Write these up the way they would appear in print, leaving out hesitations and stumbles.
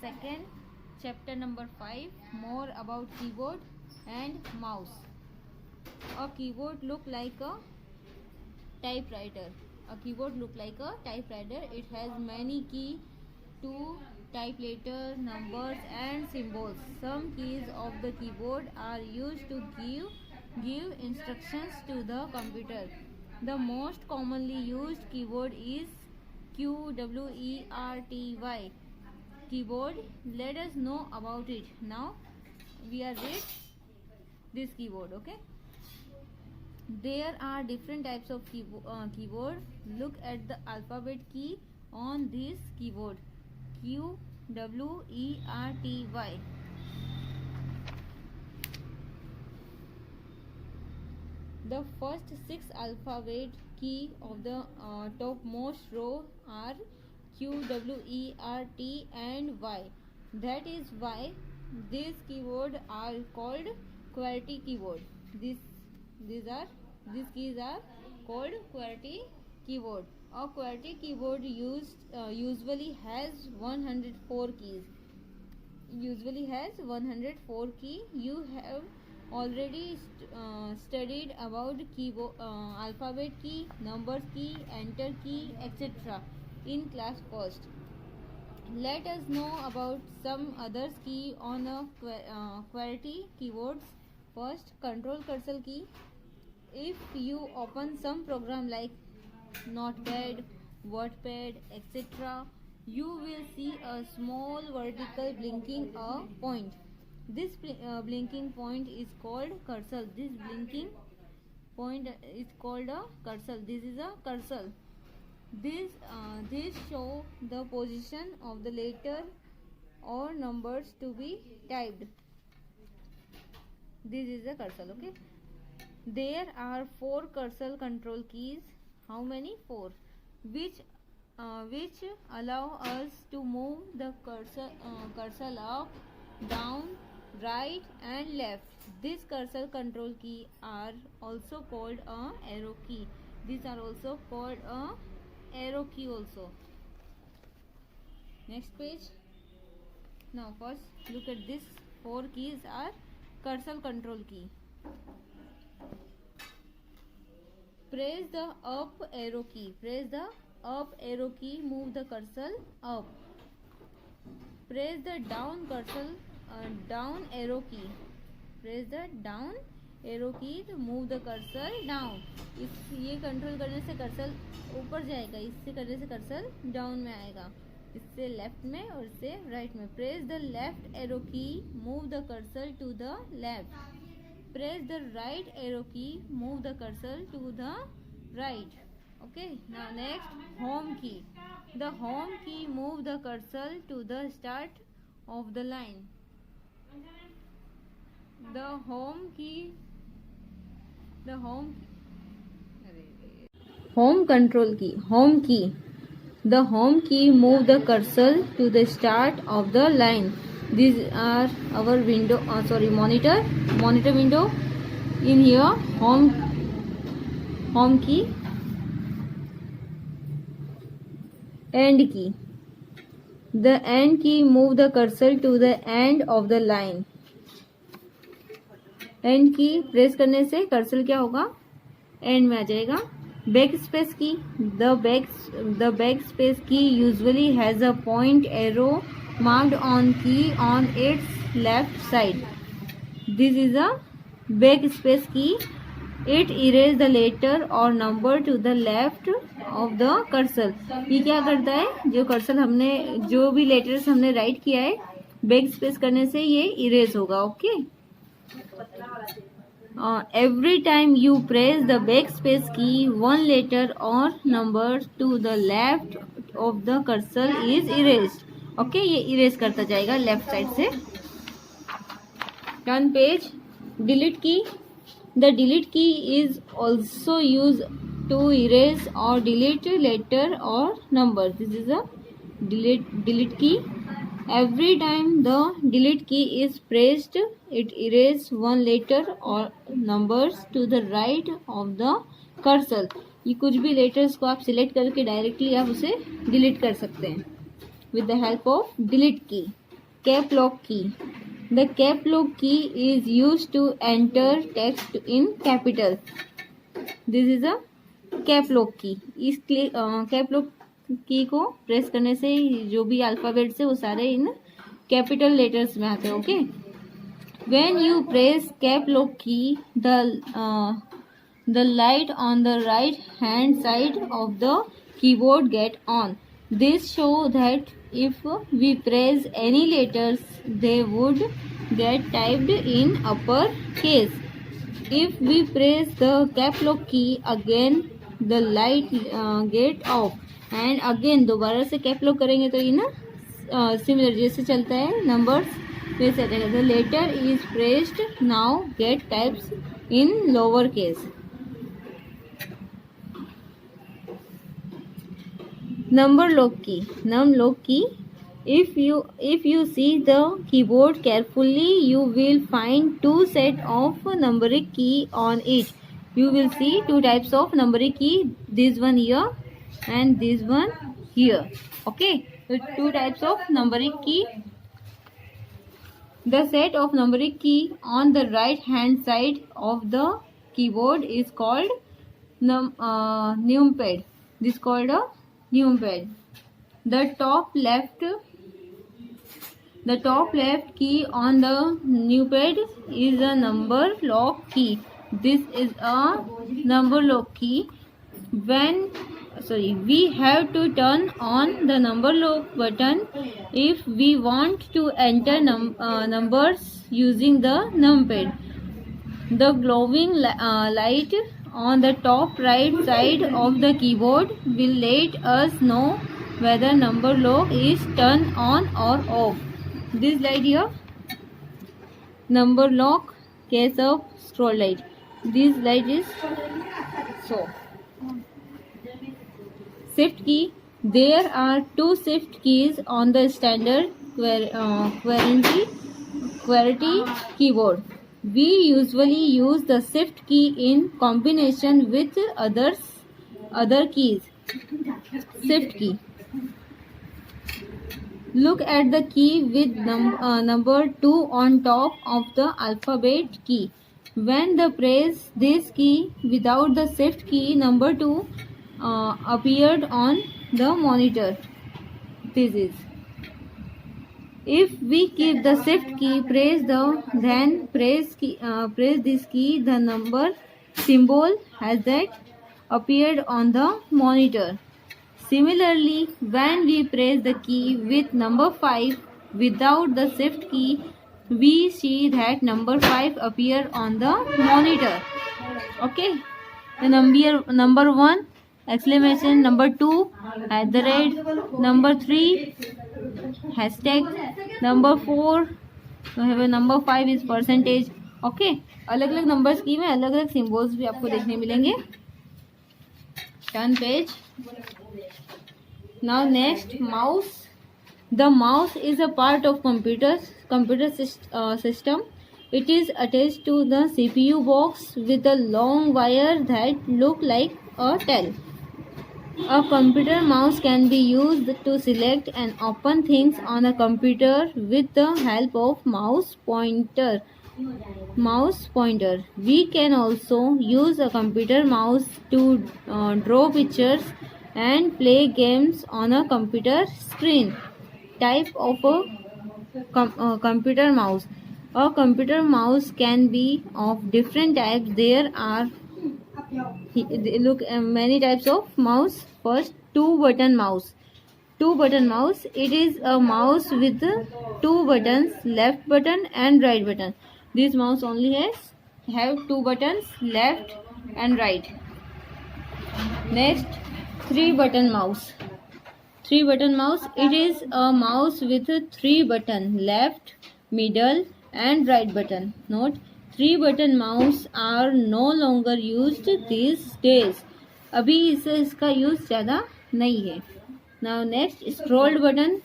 second chapter number 5, more about keyboard and mouse. A keyboard look like a typewriter. A keyboard look like a typewriter. It has many key to type letter, numbers and symbols. Some keys of the keyboard are used to give instructions to the computer. The most commonly used keyboard is QWERTY keyboard. Let us know about it. Now we are read this keyboard. Okay, there are different types of keyboard. Look at the alphabet key on this keyboard. QWERTY. The first 6 alphabet key of the topmost row are Q, W, E, R, T and Y. That is why these keyboard are called QWERTY keyboard. These keys are called QWERTY keyboard. A QWERTY keyboard usually has 104 keys. You have already studied about keyboard, alphabet key, numbers key, enter key, etc. in class first. Let us know about some others key on a QWERTY keyboards. First, control cursor key. If you open some program like Notepad, WordPad, etc., you will see a small vertical blinking a point. This blinking point is called cursor. This blinking point is called a cursor. This is a cursor. This show the position of the letter or numbers to be typed. This is a cursor. Okay. There are 4 cursor control keys. How many? 4. Which allow us to move the cursor up, down, right and left. This cursor control key are also called a arrow key. These are also called a arrow key also. Next page. Now first look at this. 4 keys are cursor control key. Press the up arrow key. Press the up arrow key, move the cursor up. Press the down down arrow key. Press the down arrow key to move the cursor down. ये control करने से cursor ऊपर जाएगा, इससे करने से cursor down में आएगा, इससे लेफ्ट में और इससे राइट में. Press the left arrow key, move the cursor to the left. Press the right arrow key, move the cursor to the right. Okay, now next, home key. The home key move the cursor to the start of the line. The home control key. Home key. The home key move the cursor to the start of the line. These are our window, monitor window. In here, home key, end key. The end key move the cursor to the end of the line. End key press करने से cursor क्या होगा, and में आ जाएगा. Back space की. The backspace key usually has a point arrow marked on key on its left side. This is a backspace key. It erases the letter or number to the left of the cursor. ये क्या करता है, जो cursor हमने, जो भी letters हमने right किया है, बैक स्पेस करने से ये इरेज होगा. Okay. Every time you press the backspace key, one letter or number to the left of the cursor is erased. Okay, ये इरेज करता जाएगा लेफ्ट साइड से. Turn page. Delete key. The delete key is also use to erase और delete letter और number. This is a delete key. Every time the delete key is pressed, it erase one letter और numbers to the right of the cursor. ये कुछ भी letters को आप select करके directly आप उसे डिलीट कर सकते हैं with the help of delete key. Cap lock key. The cap lock key is used to enter text in capital. This is a cap lock की. इस कैप लॉक की को प्रेस करने से जो भी अल्फाबेट्स है वो सारे इन कैपिटल लेटर्स में आते हैं. Okay. When you press cap lock की the light on the right hand side of the keyboard get on. This show that if we press any letters they would get typed in upper case. If we press the cap lock key again the light get off and again दोबारा से cap lock करेंगे तो ये ना similar जैसे चलता है numbers वैसे आ जाएगा. The letter is pressed now get types in lower case. Number lock key. Num lock key. If you see the keyboard carefully, you will find two set of numeric key on it. You will see two types of numeric key. This one here and this one here. Okay. So two types of numeric key. The set of numeric key on the right hand side of the keyboard is called numpad. This is called a numpad. The top left key on the numpad is a number lock key. This is a number lock key. We have to turn on the number lock button if we want to enter numbers using the numpad. The glowing light on the top right side of the keyboard will let us know whether number lock is turned on or off. This light here, number lock case of scroll light. This light is so. Shift key. There are two shift keys on the standard QWERTY keyboard. We usually use the shift key in combination with other keys. Shift key. Look at the key with number 2 on top of the alphabet key. When the press this key without the shift key, number 2 appeared on the monitor. This is. If we keep the shift key, press this key, the number symbol has that appeared on the monitor. Similarly, when we press the key with number 5 without the shift key, we see that number 5 appear on the monitor. Okay. The number 1 exclamation, number 2 @ number 3 hashtag, number 4 number 5 is percentage. Okay. अलग अलग numbers की में अलग अलग symbols भी आपको देखने मिलेंगे. Turn page. Now next, mouse. The mouse is a part of computer system. It is attached to the CPU box with a long wire that look like a tail. A computer mouse can be used to select and open things on a computer with the help of mouse pointer. We can also use a computer mouse to draw pictures and play games on a computer screen. Type of a computer mouse. A computer mouse can be of different types. There are many types of mouse. First, two-button mouse. Two-button mouse. It is a mouse with two buttons, left button and right button. This mouse only have two buttons, left and right. Next, three-button mouse. Three-button mouse. It is a mouse with three buttons, left, middle and right button. Note, three-button mouse are no longer used these days. अभी इसका use ज़्यादा नहीं है. Now next, scrolled button.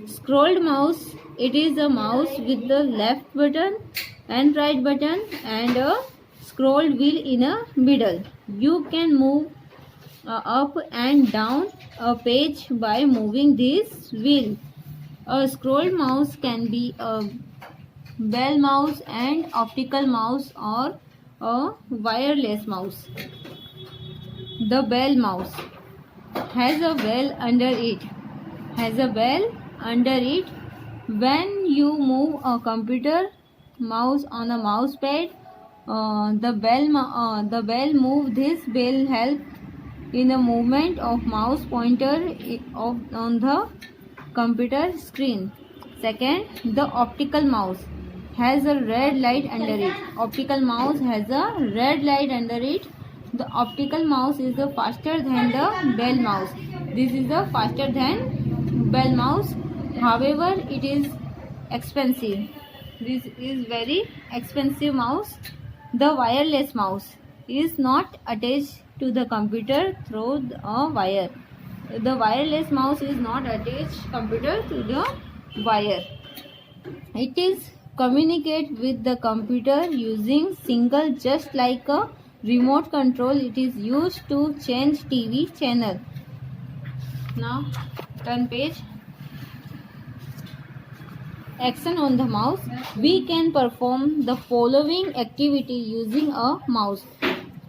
Scrolled mouse. It is a mouse with the left button and right button and a scroll wheel in a middle. You can move up and down a page by moving this wheel. A scroll mouse can be a bell mouse and optical mouse or a wireless mouse. The bell mouse has a bell under it. When you move a computer mouse on a mouse pad, the bell move. This bell help in the movement of mouse pointer on the computer screen. Second, the optical mouse has a red light under it. Optical mouse has a red light under it. The optical mouse is the faster than the bell mouse. This is the faster than bell mouse. However, it is expensive. This is very expensive mouse. The wireless mouse is not attached to the computer through a wire. The wireless mouse is not attached computer to the wire. It is communicate with the computer using single, just like a remote control. It is used to change TV channel. Now turn page. Action on the mouse. We can perform the following activity using a mouse.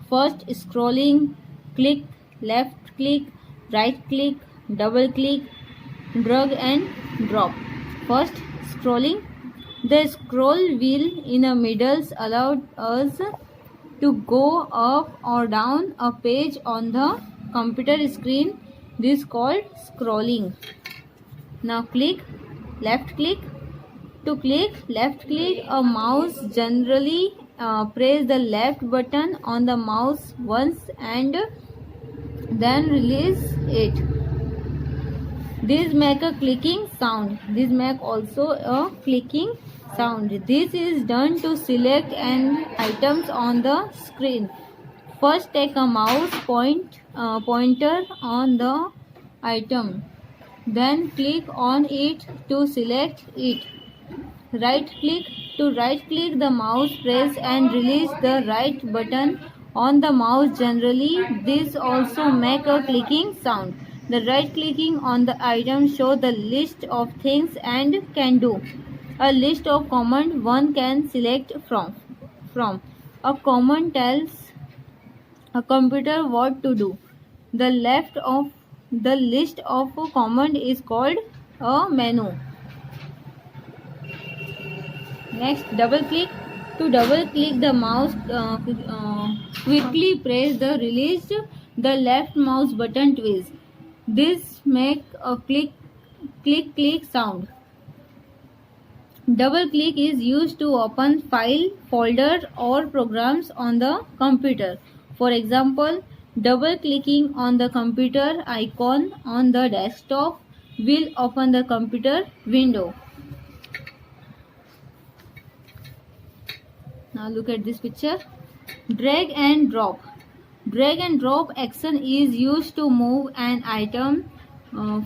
First, scrolling, click, left click, right click, double click, drag and drop. First, scrolling. The scroll wheel in the middle allows us to go up or down a page on the computer screen. This is called scrolling. Now click, left click. To click, left click a mouse, generally press the left button on the mouse once and then release it. This make a clicking sound. This make also a clicking sound. This is done to select an items on the screen. First, take a mouse pointer on the item. Then click on it to select it. Right click. To right click the mouse, press and release the right button on the mouse. Generally, this also make a clicking sound. The right clicking on the item show the list of things and can do. A list of command one can select from. A command tells a computer what to do. The left of the list of a command is called a menu. Next, double click. To double click the mouse, quickly press the released the left mouse button twice. This make a click sound. Double click is used to open file, folder or programs on the computer. For example, double clicking on the computer icon on the desktop will open the computer window. Now look at this picture. Drag and drop. Drag and drop action is used to move an item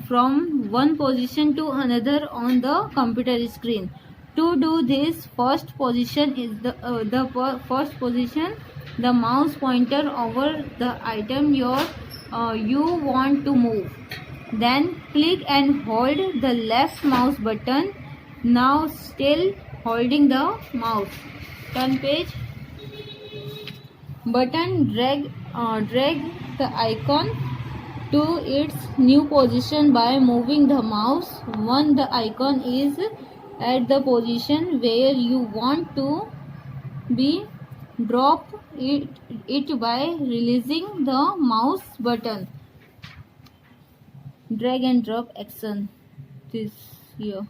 from one position to another on the computer screen. To do this, first position is the first position the mouse pointer over the item you want to move. Then click and hold the left mouse button. Now still holding the mouse. Turn page. Button drag the icon to its new position by moving the mouse. When the icon is at the position where you want to be, drop it by releasing the mouse button. Drag and drop action. This here.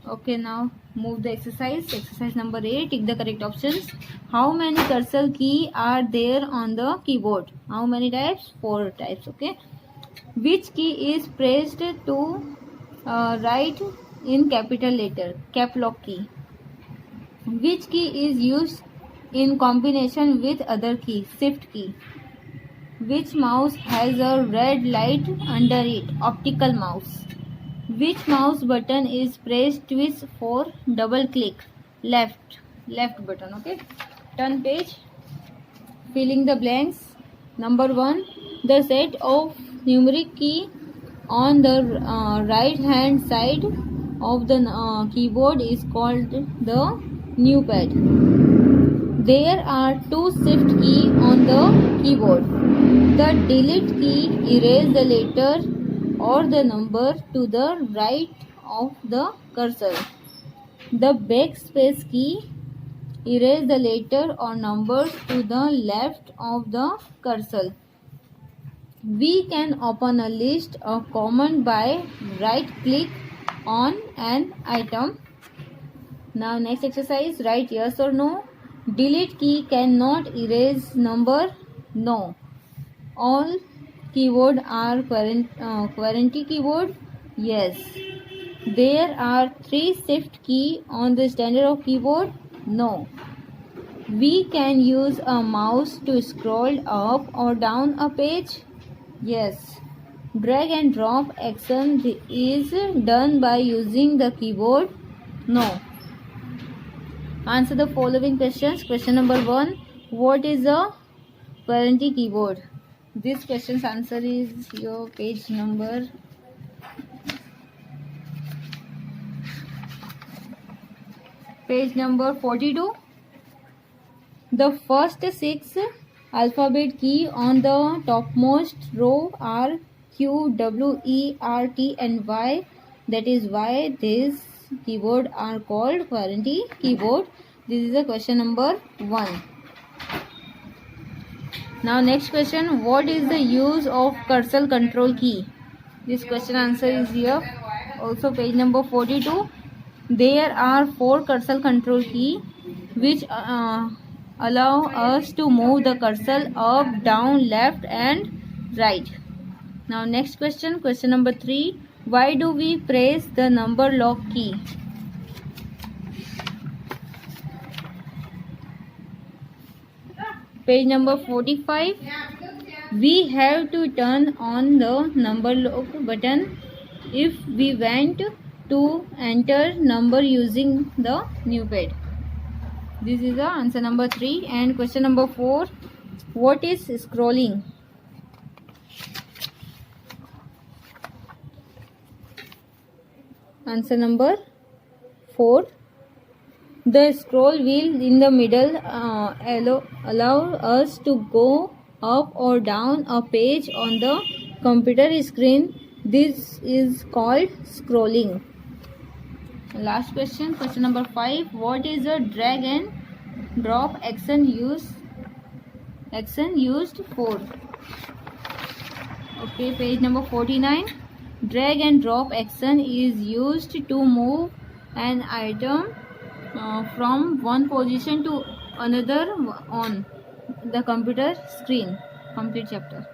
Okay, now move the exercise. Exercise number 8. Tick the correct options. How many cursor key are there on the keyboard? How many types? 4 types. Okay. Which key is pressed to write in capital letter? Cap lock key. Which key is used in combination with other key? Shift key. Which mouse has a red light under it? Optical mouse. Which mouse button is pressed twice for double click? Left button. Okay. Turn page. Filling the blanks. Number 1. The set of numeric key on the right hand side of the keyboard is called the numpad. There are two shift keys on the keyboard. The delete key erases the letter or the number to the right of the cursor. The backspace key erases the letter or numbers to the left of the cursor. We can open a list of command by right click on an item. Now next exercise, write yes or no. Delete key cannot erase number. No. All keyboard are QWERTY keyboard. Yes. There are 3 shift key on the standard of keyboard. No. We can use a mouse to scroll up or down a page. Yes. Drag and drop action is done by using the keyboard. No. Answer the following questions. Question number 1. What is a QWERTY keyboard? This question's answer is your page number 42. The first 6 alphabet key on the topmost row are Q, W, E, R, T and Y. That is why these keyboard are called QWERTY keyboard. This is the question number 1. Now next question, what is the use of cursor control key? This question answer is here. Also page number 42. There are 4 cursor control key which allow us to move the cursor up, down, left and right. Now next question, question number 3. Why do we press the number lock key? Page number 45. We have to turn on the number lock button if we want to enter number using the numpad. This is the answer number 3. And question number 4. What is scrolling? Answer number 4. The scroll wheel in the middle allow us to go up or down a page on the computer screen. This is called scrolling. Last question, question number 5. What is a drag and drop action used for? Okay, page number 49. Drag and drop action is used to move an item from one position to another on the computer screen. Complete chapter.